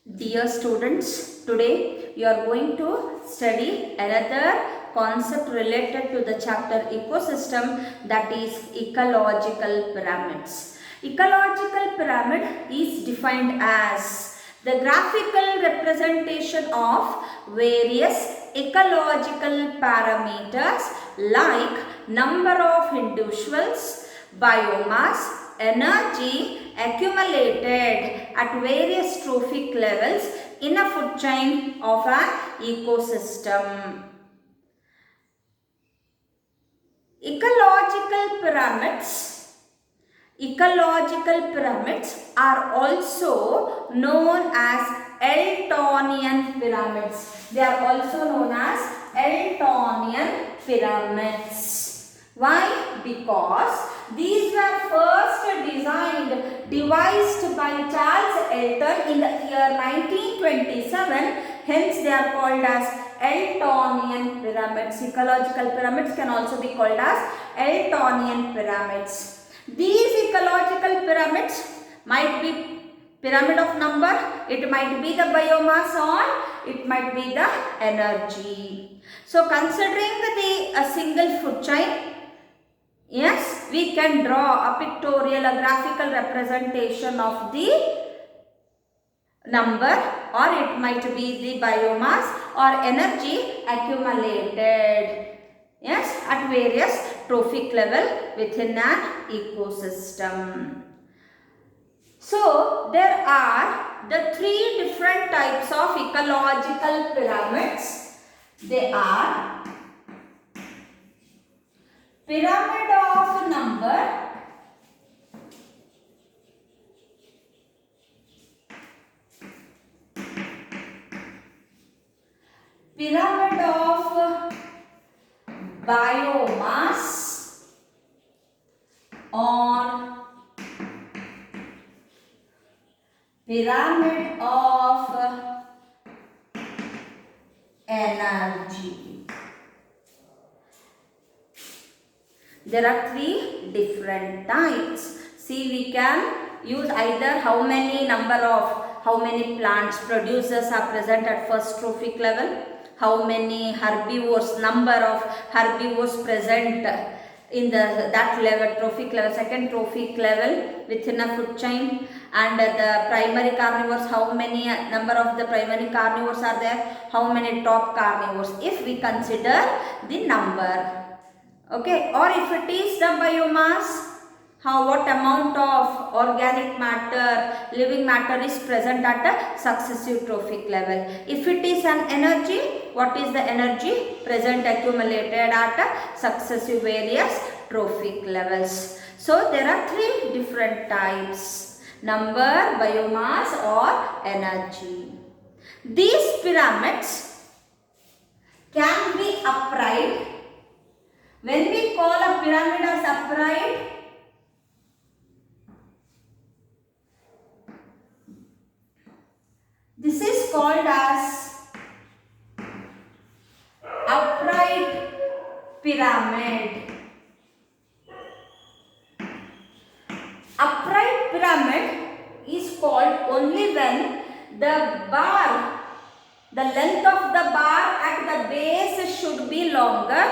Dear students, today you are going to study another concept related to the chapter ecosystem, that is ecological pyramids. Ecological pyramid is defined as the graphical representation of various ecological parameters like number of individuals, biomass, energy accumulated at various trophic levels in a food chain of an ecosystem. Ecological pyramids are also known as Eltonian pyramids. They are also known as Eltonian pyramids. Why? Because these were first devised by Charles Elton in the year 1927. Hence, they are called as Eltonian pyramids. Ecological pyramids can also be called as Eltonian pyramids. These ecological pyramids might be pyramid of number, it might be the biomass, or it might be the energy. So, considering a single food chain, yes, we can draw a pictorial, a graphical representation of the number, or it might be the biomass or energy accumulated, yes, at various trophic level within an ecosystem. So, there are the three different types of ecological pyramids. They are pyramid of number, pyramid of biomass, or pyramid of energy. There are three different types. See, we can use either how many plants producers are present at first trophic level, how many herbivores, number of herbivores present in that level, trophic level, second trophic level within a food chain, and the primary carnivores, how many number of the primary carnivores are there, how many top carnivores, if we consider the number. Okay, or if it is the biomass, what amount of organic matter, living matter is present at a successive trophic level. If it is an energy, what is the energy present accumulated at a successive various trophic levels. So, there are three different types: number, biomass, or energy. These pyramids can be upright. When we call a pyramid as upright, this is called as upright pyramid. Upright pyramid is called only when the length of the bar at the base should be longer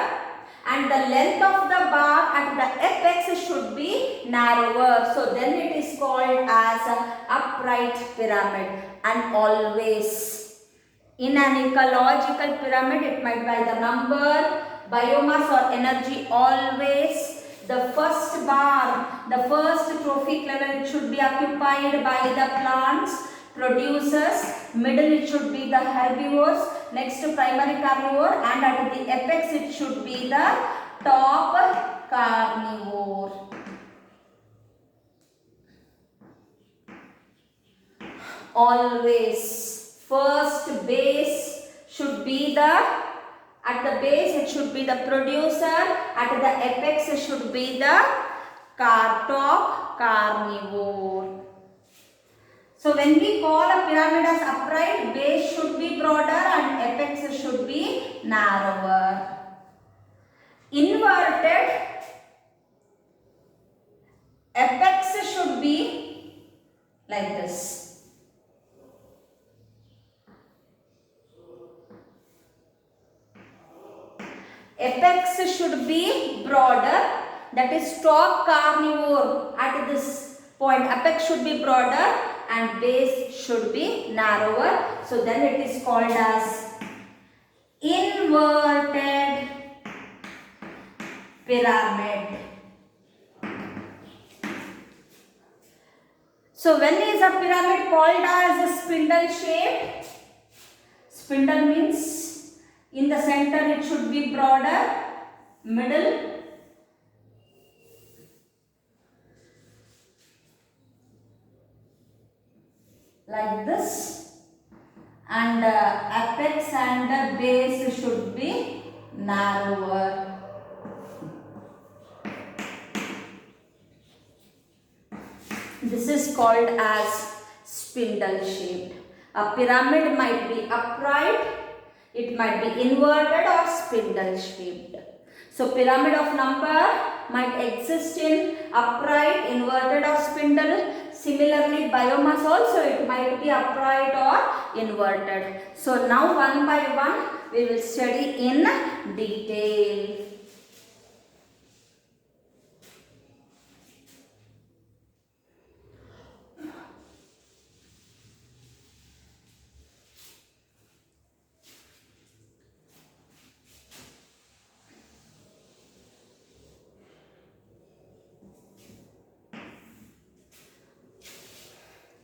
and the length of the bar at the apex should be narrower. So, then it is called as an upright pyramid. And always in an ecological pyramid, it might be the number, biomass, or energy. Always the first bar, the first trophic level, it should be occupied by the plants producers, middle it should be the herbivores, next primary carnivore, and at the apex it should be the top carnivore. Always first base should be at the base it should be the producer, at the apex it should be the top carnivore. So, when we call a pyramid as upright, base should be broader and apex should be narrower. Inverted, apex should be like this. Apex should be broader, that is top carnivore at this point. Apex should be broader and base should be narrower. So then it is called as inverted pyramid. So when is a pyramid called as a spindle shape? Spindle means in the center it should be broader, middle like this, and apex and base should be narrower. This is called as spindle shaped. A pyramid might be upright, it might be inverted or spindle shaped. So pyramid of number might exist in upright, inverted or spindle. Similarly, biomass also it might be upright or inverted. So now one by one we will study in detail.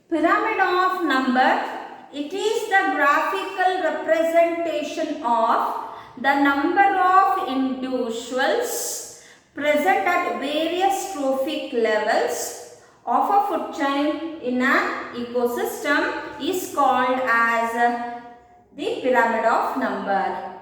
Pyramid of number, it is the graphical representation of the number of individuals present at various trophic levels of a food chain in an ecosystem is called as the pyramid of number.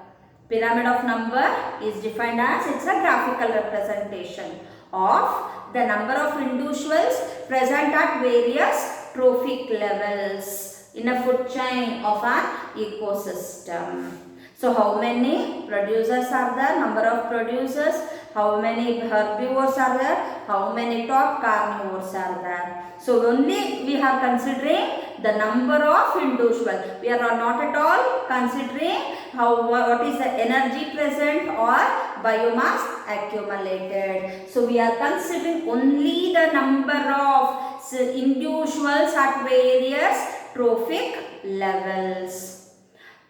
Pyramid of number is defined as it's a graphical representation of the number of individuals present at various trophic levels in a food chain of an ecosystem. So how many producers are there? Number of producers. How many herbivores are there? How many top carnivores are there? So only we are considering the number of individuals. We are not at all considering what is the energy present or biomass accumulated. So we are considering only the number of individuals at various trophic levels.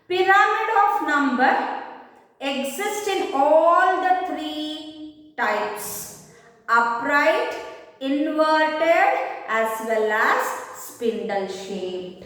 Pyramid of number exists in all the three types: upright, inverted as well as spindle shaped.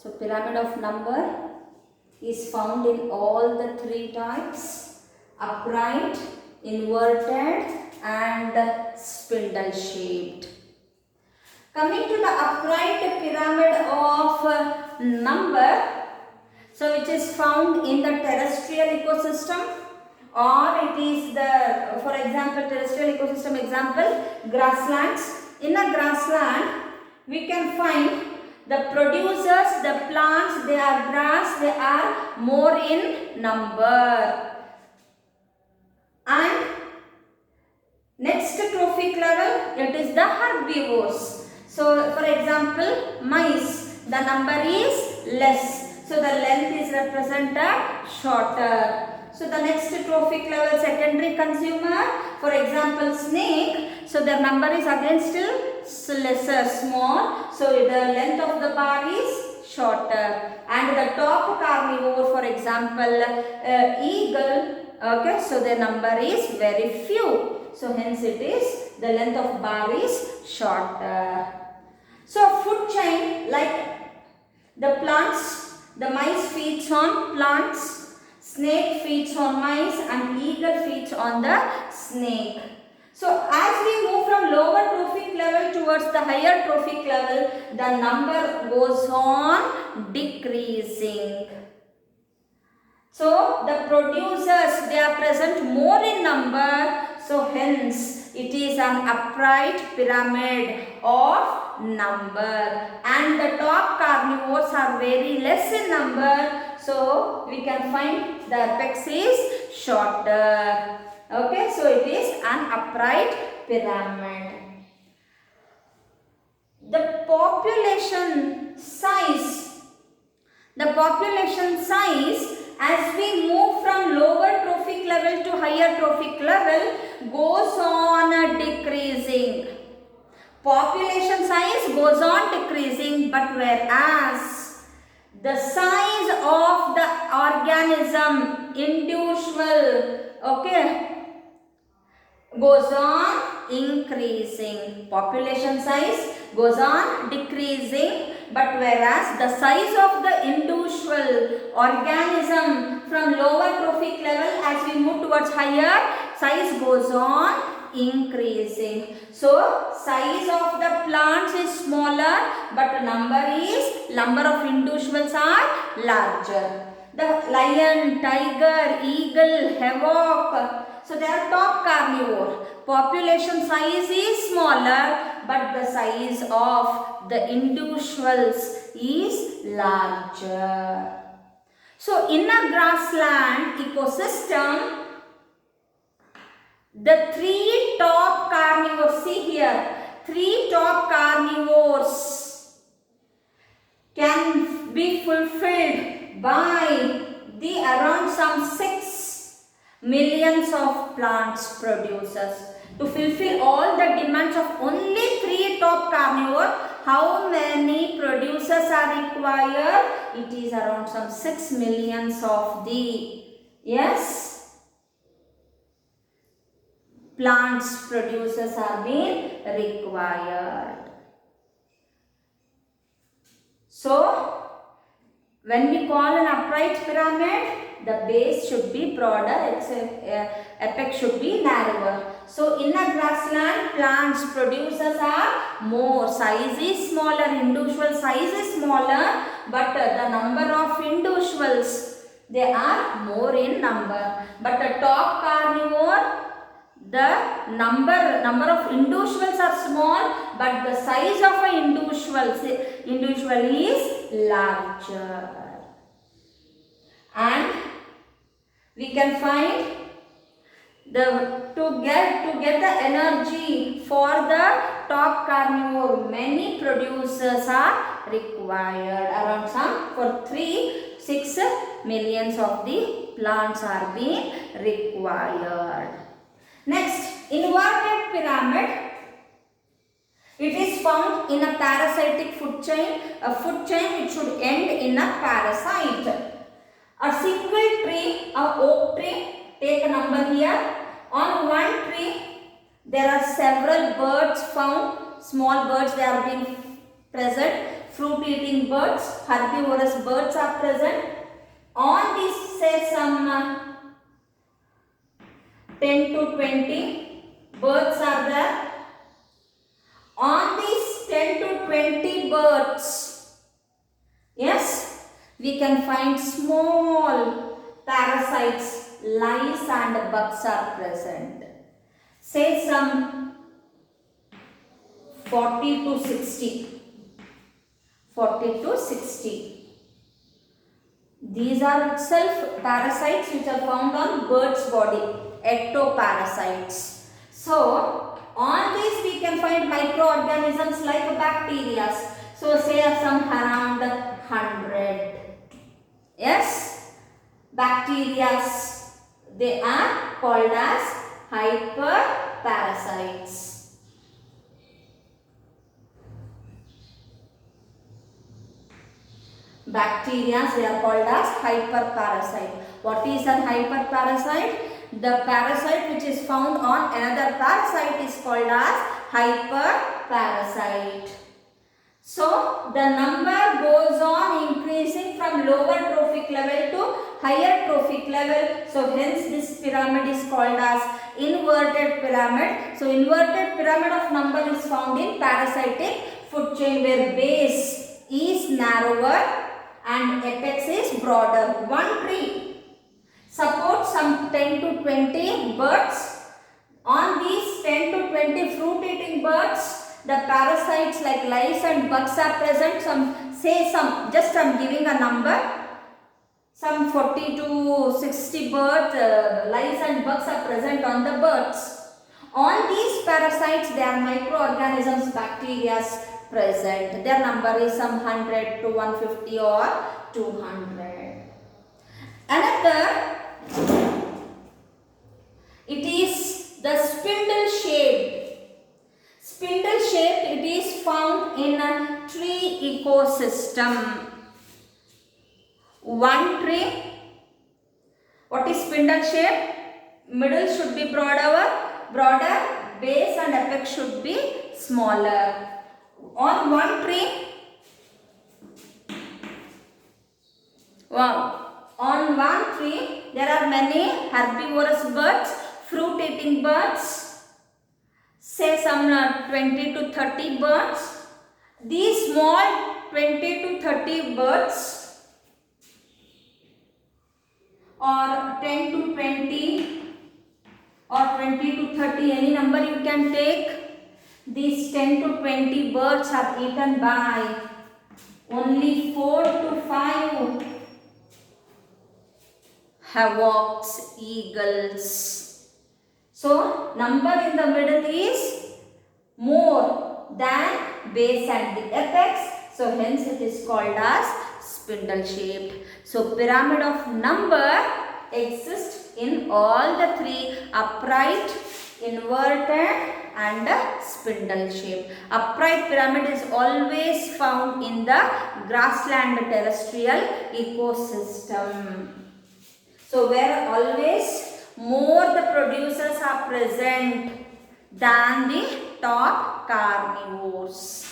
So pyramid of number is found in all the three types: upright, inverted and spindle shaped. Coming to the upright pyramid of number, so which is found in the terrestrial ecosystem, or it is the, for example, terrestrial ecosystem example, grasslands. In a grassland, we can find the producers, the plants, they are grass, they are more in number. And next trophic level, it is the herbivores. So, for example, mice, the number is less. So, the length is represented shorter. So, the next trophic level, secondary consumer, for example, snake. So, the number is again still lesser, small. So, the length of the bar is shorter. And the top carnivore, for example, eagle. Okay, so the number is very few. So, hence it is, the length of bar is shorter. So, food chain, like the plants, the mice feeds on plants, snake feeds on mice and eagle feeds on the snake. So, as we move from lower trophic level towards the higher trophic level, the number goes on decreasing. So, the producers, they are present more in number. So, hence it is an upright pyramid of number. And the top carnivores are very less in number. So, we can find the apex is shorter. Okay, so it is an upright pyramid. The population size, as we move from lower trophic level to higher trophic level goes on decreasing. Population size goes on decreasing, but whereas the size of the organism, individual, okay, goes on increasing. Population size goes on decreasing, but whereas the size of the individual organism from lower trophic level, as we move towards higher, size goes on increasing. So, size of the plants is smaller, but number of individuals are larger. The lion, tiger, eagle, havoc, so they are top carnivore. Population size is smaller, but the size of the individuals is larger. So, in a grassland ecosystem, the three top carnivores, see here, three top carnivores can be fulfilled by the around some 6 millions of plants producers. To fulfill all the demands of only 3 top carnivores, how many producers are required? It is around some 6 millions of the, yes, plants producers are being required. So, when we call an upright pyramid, the base should be broader, apex should be narrower. So, in a grassland, plants producers are more, size is smaller, individual size is smaller, but the number of individuals, they are more in number. But the top carnivore, the number of individuals are small, but the size of an individual is larger. And we can find to get the energy for the top carnivore, many producers are required. Around some for 6 millions of the plants are being required. Next, inverted pyramid. It is found in a parasitic food chain, a food chain which should end in a parasite. A single tree, a oak tree, take a number here. On one tree, there are several birds found, small birds, they are being present. fruit eating birds, herbivorous birds are present. On this, say some 10 to 20 birds are there. On these 10 to 20 birds, yes, we can find small parasites, lice and bugs are present. Say some 40 to 60. 40 to 60. These are itself parasites which are found on bird's body, ectoparasites. So, on this we can find microorganisms like bacteria. So, say some around 100. Yes, bacteria, they are called as hyperparasites. Bacteria, they are called as hyperparasite. What is a hyperparasite? The parasite which is found on another parasite is called as hyperparasite. So, the number goes on increasing from lower trophic level to higher trophic level. So, hence this pyramid is called as inverted pyramid. So, inverted pyramid of number is found in parasitic food chain where base is narrower and apex is broader. One tree supports some 10 to 20 birds. On these 10 to 20 fruit eating birds, the parasites like lice and bugs are present. Just I'm giving a number. Some 40 to 60 birds, lice and bugs are present on the birds. On these parasites, there are microorganisms, bacteria present. Their number is some 100 to 150 or 200. Another, it is the spindle shaped. Spindle shaped, it is found in a tree ecosystem. One tree, what is spindle shape? Middle should be broader, base and apex should be smaller. On one tree, on one tree there are many herbivorous birds, fruit eating birds, say some 20 to 30 birds. These small 20 to 30 birds or 10 to 20 or 20 to 30, any number you can take. These 10 to 20 birds are eaten by only 4 to 5 hawks, eagles. So, number in the middle is more than base and the apex. So, hence it is called as spindle shaped. So, pyramid of number exists in all the three: upright, inverted and spindle shape. Upright pyramid is always found in the grassland terrestrial ecosystem. So, where always more the producers are present than the top carnivores.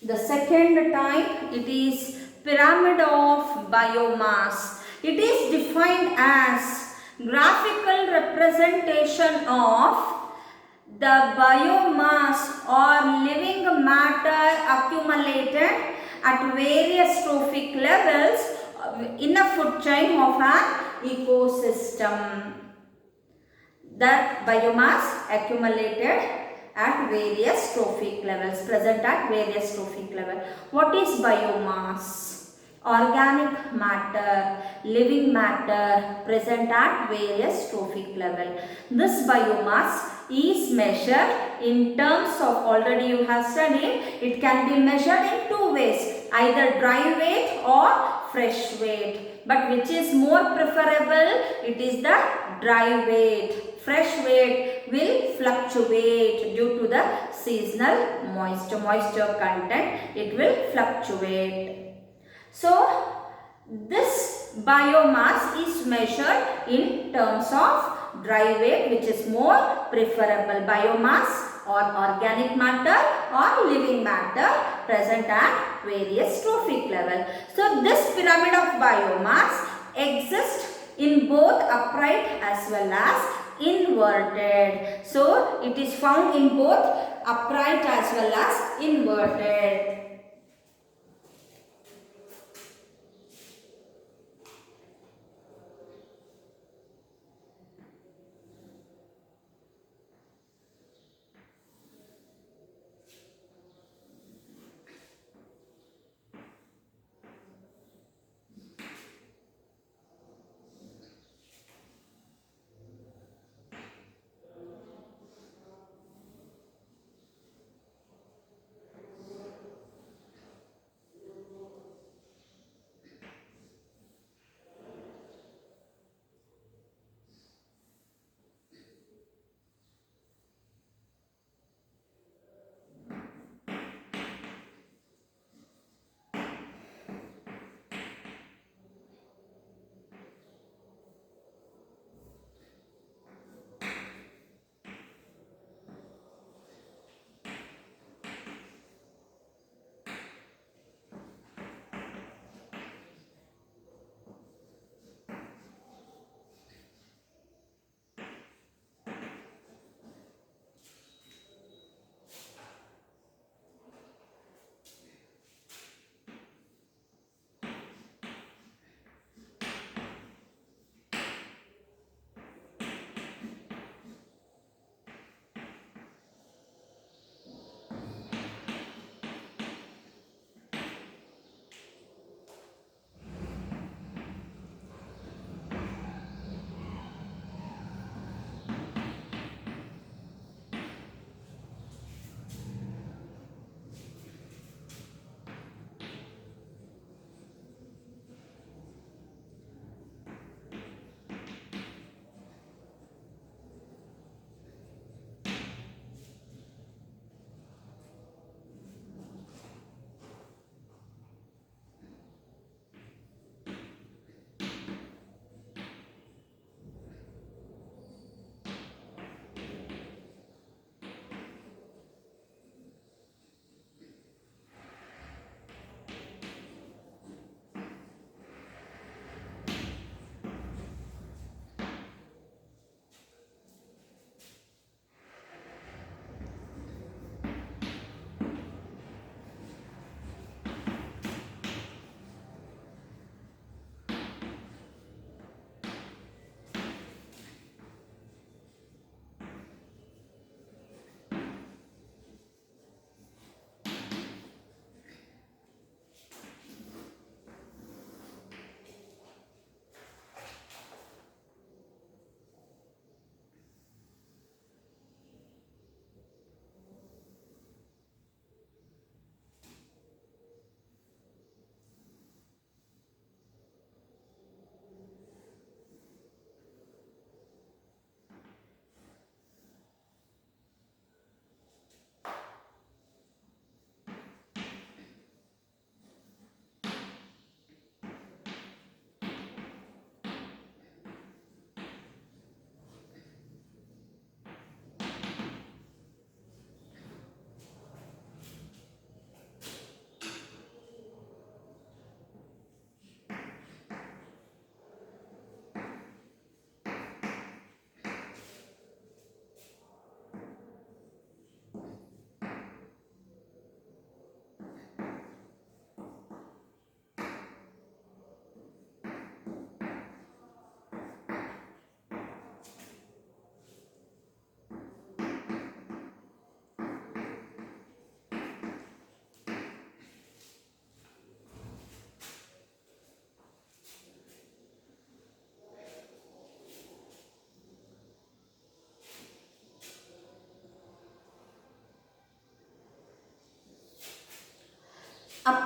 The second type, it is pyramid of biomass. It is defined as graphical representation of the biomass or living matter accumulated at various trophic levels in a food chain of an ecosystem. The biomass accumulated at various trophic levels, present at various trophic level. What is biomass? Organic matter, living matter present at various trophic level. This biomass is measured in terms of, already you have studied, it can be measured in two ways, either dry weight or fresh weight. But which is more preferable? It is the dry weight. Fresh weight will fluctuate due to the seasonal moisture content. It will fluctuate. So, this biomass is measured in terms of dry weight, which is more preferable. Biomass or organic matter or living matter present at various trophic level. So, this pyramid of biomass exists in both upright as well as inverted. So, it is found in both upright as well as inverted.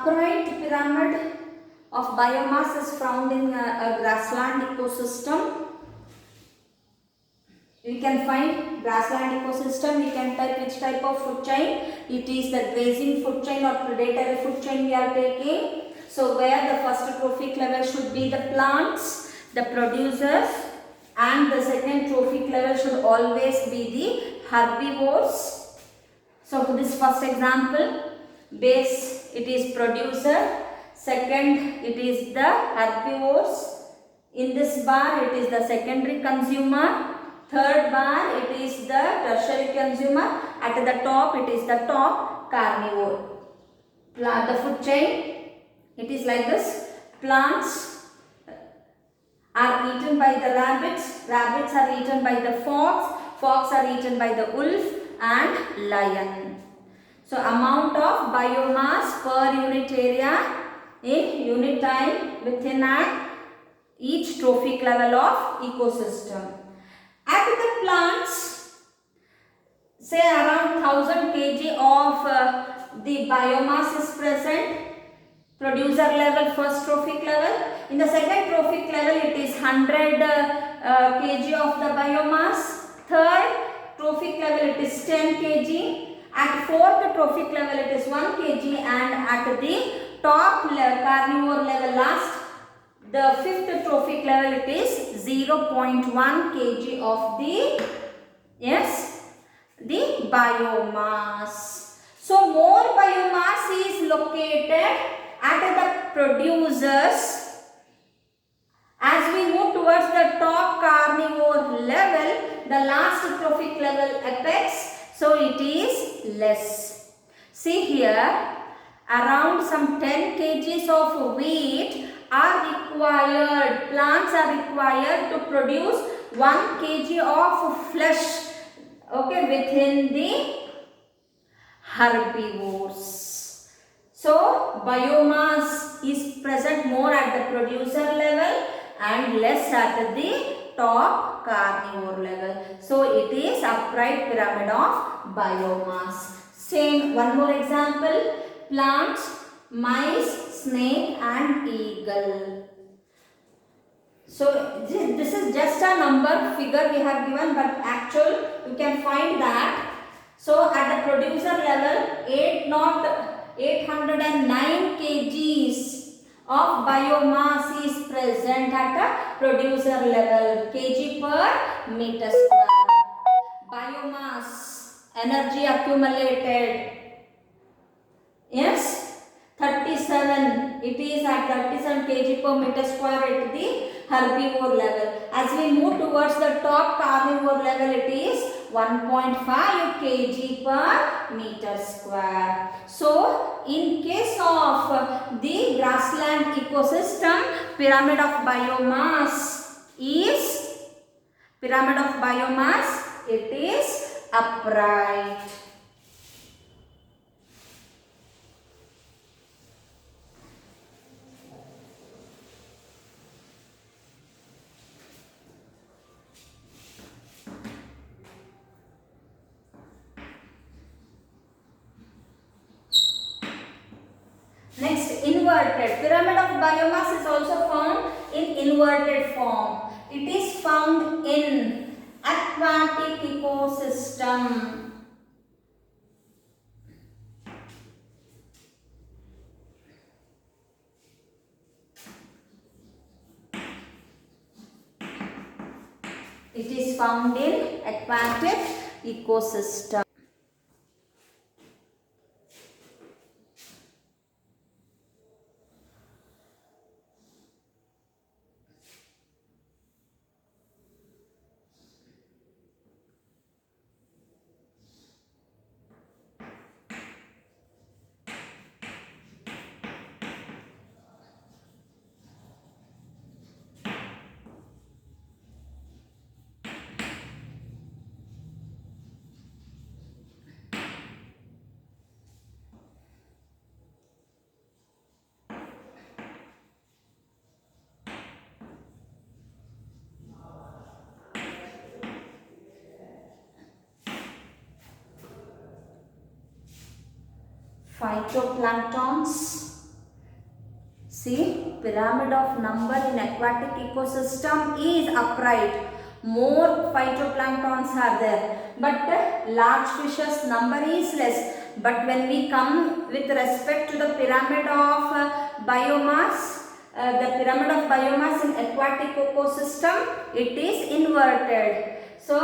upright pyramid of biomass is found in a grassland ecosystem. We can find grassland ecosystem. We can type which type of food chain. It is the grazing food chain or predatory food chain we are taking. So where the first trophic level should be the plants, the producers, and the second trophic level should always be the herbivores. So for this first example, base it is producer, second it is the herbivores. In this bar it is the secondary consumer, third bar it is the tertiary consumer, at the top it is the top carnivore. The food chain, it is like this. Plants are eaten by the rabbits, rabbits are eaten by the fox, fox are eaten by the wolf and lion. So amount of biomass per unit area in unit time within each trophic level of ecosystem. At the plants, say around 1000 kg of the biomass is present. Producer level, first trophic level. In the second trophic level, it is 100 kg of the biomass. Third trophic level, it is 10 kg. At fourth trophic level, it is 1 kg. And at the top carnivore level, last, the fifth trophic level, it is 0.1 kg of the, yes, the biomass. So more biomass is located at the producers. As we move towards the top carnivore level, the last trophic level apex, so it is less. See here, around some 10 kgs of wheat are required, plants are required to produce 1 kg of flesh, okay, within the herbivores. So biomass is present more at the producer level and less at the top carnivore level. So it is upright pyramid of biomass. Same, one more example, plants, mice, snake and eagle. So this is just a number figure we have given, but actual you can find that. So at the producer level, 809 kgs of biomass is present at a producer level, kg per meter square. Biomass, energy accumulated, yes, 37, it is at 37 kg per meter square at the herbivore level. As we move towards the top carnivore level, it is 1.5 kg per meter square. So in case of the grassland ecosystem, pyramid of biomass, it is upright. Next, inverted. Pyramid of biomass is also found in inverted form. It is found in aquatic ecosystem. It is found in aquatic ecosystem. Phytoplanktons, See, pyramid of number in aquatic ecosystem is upright. More phytoplanktons are there, but large fishes number is less. But when we come with respect to the pyramid of biomass, the pyramid of biomass in aquatic ecosystem, it is inverted. So,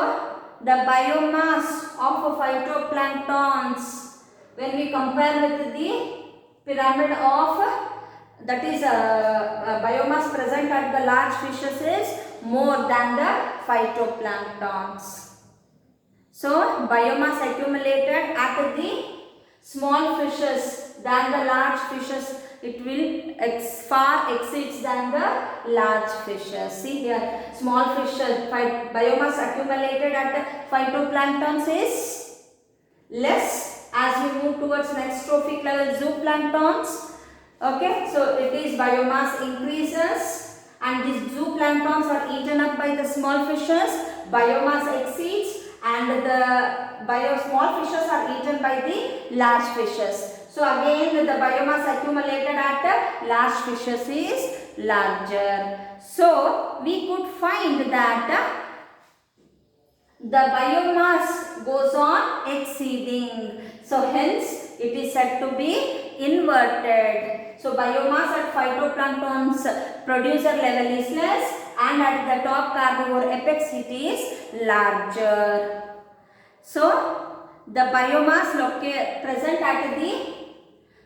the biomass of phytoplanktons, when we compare with the pyramid of that is biomass present at the large fishes is more than the phytoplanktons. So, biomass accumulated at the small fishes than the large fishes, it will far exceeds than the large fishes. See here, small fishes, biomass accumulated at phytoplanktons is less as we move towards next trophic level zooplanktons. Okay, so it is biomass increases and these zooplanktons are eaten up by the small fishes, biomass exceeds and the small fishes are eaten by the large fishes. So again the biomass accumulated at large fishes is larger. So we could find that the biomass goes on exceeding. So hence it is said to be inverted. So biomass at phytoplanktons producer level is less and at the top carnivore apex it is larger. So the biomass present at the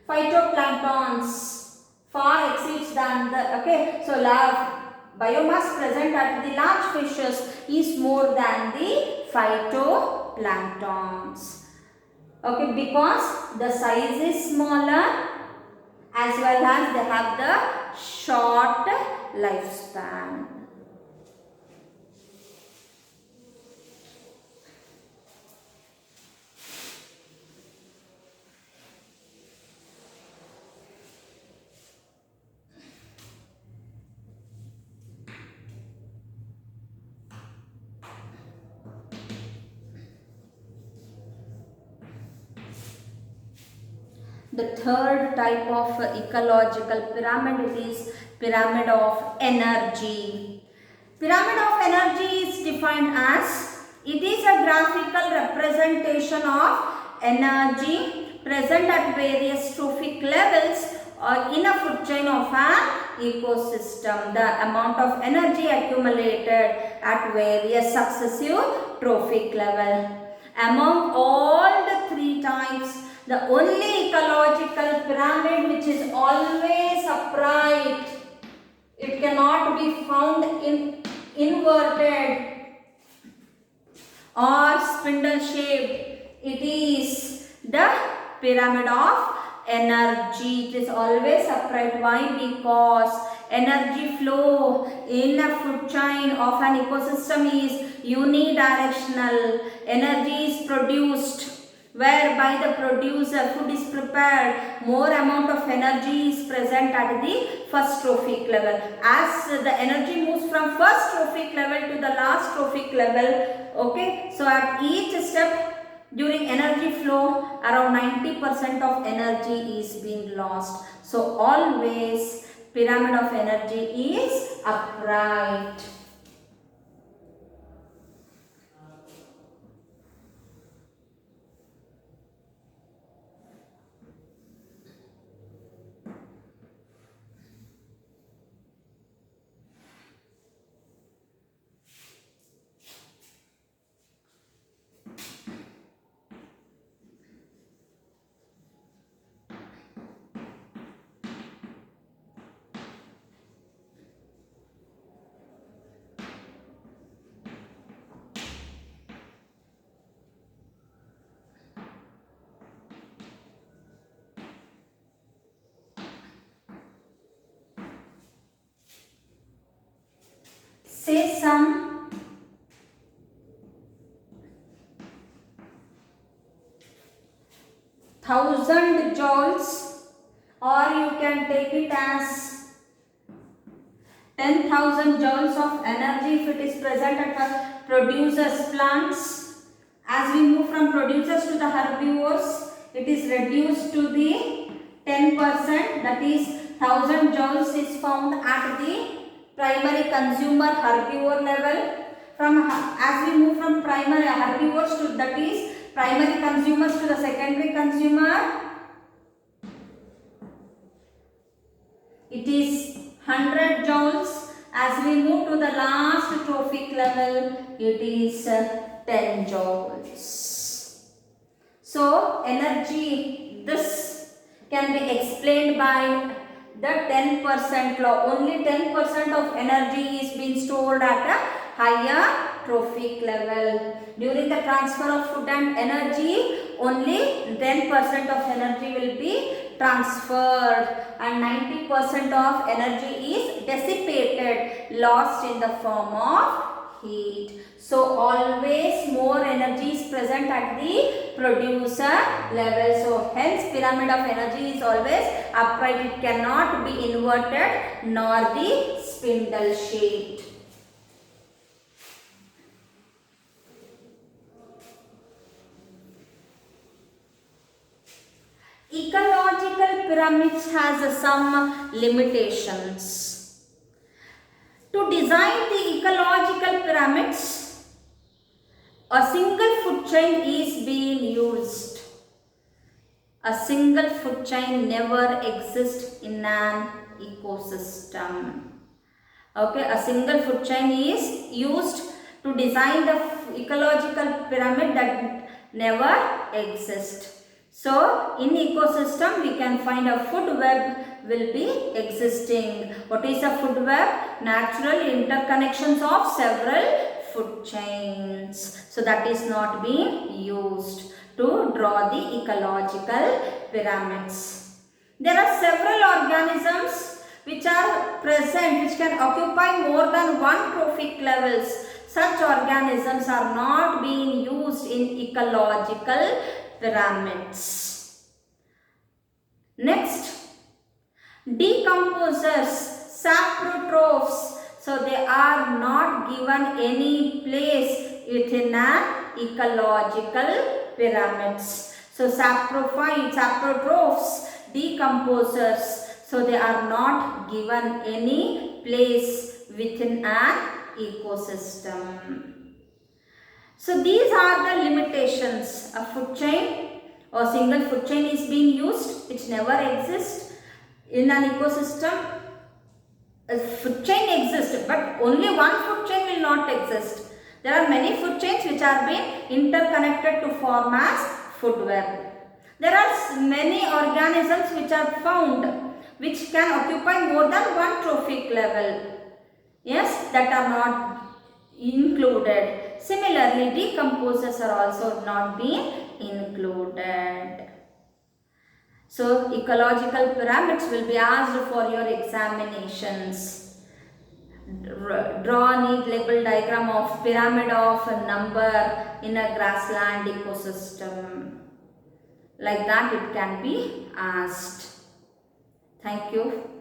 phytoplanktons far exceeds than the so biomass present at the large fishes is more than the phytoplanktons. Okay, because the size is smaller as well as they have the short lifespan. The third type of ecological pyramid is pyramid of energy. Pyramid of energy is defined as it is a graphical representation of energy present at various trophic levels in a food chain of an ecosystem. The amount of energy accumulated at various successive trophic level. Among all the three types, the only ecological pyramid which is always upright, it cannot be found in inverted or spindle shaped. It is the pyramid of energy. It is always upright. Why? Because energy flow in a food chain of an ecosystem is unidirectional. Energy is produced whereby the producer food is prepared, more amount of energy is present at the first trophic level. As the energy moves from first trophic level to the last trophic level, okay, so at each step during energy flow around 90% of energy is being lost. So always pyramid of energy is upright. Say some thousand joules, or you can take it as 10,000 joules of energy if it is present at the producers plants. As we move from producers to the herbivores, it is reduced to the 10%, that is 1000 joules is found at the primary consumer herbivore level. As we move from primary herbivores to, that is primary consumers, to the secondary consumer, it is 100 joules. As we move to the last trophic level, it is 10 joules. So energy, this can be explained by the 10% law. Only 10% of energy is being stored at a higher trophic level. During the transfer of food and energy, only 10% of energy will be transferred and 90% of energy is dissipated, lost in the form of heat. So always more energy is present at the producer level. So hence pyramid of energy is always upright. It cannot be inverted nor the spindle shaped. Ecological pyramids has some limitations. To design the ecological pyramids, a single food chain is being used. A single food chain never exists in an ecosystem. Okay, a single food chain is used to design the ecological pyramid that never exists. So, in ecosystem we can find a food web will be existing. What is a food web? Natural interconnections of several food chains. So, that is not being used to draw the ecological pyramids. There are several organisms which are present, which can occupy more than one trophic levels. Such organisms are not being used in ecological pyramids. Next, decomposers, saprotrophs. So they are not given any place within an ecological pyramids. So saprophytes, saprotrophs, decomposers. So they are not given any place within an ecosystem. So these are the limitations. A food chain or single food chain is being used, which never exists in an ecosystem. A food chain exists, but only one food chain will not exist. There are many food chains which are being interconnected to form as food web. There are many organisms which are found which can occupy more than one trophic level. Yes, that are not included. Similarly, decomposers are also not being included. So, ecological pyramids will be asked for your examinations. Draw a neat label diagram of pyramid of a number in a grassland ecosystem. Like that it can be asked. Thank you.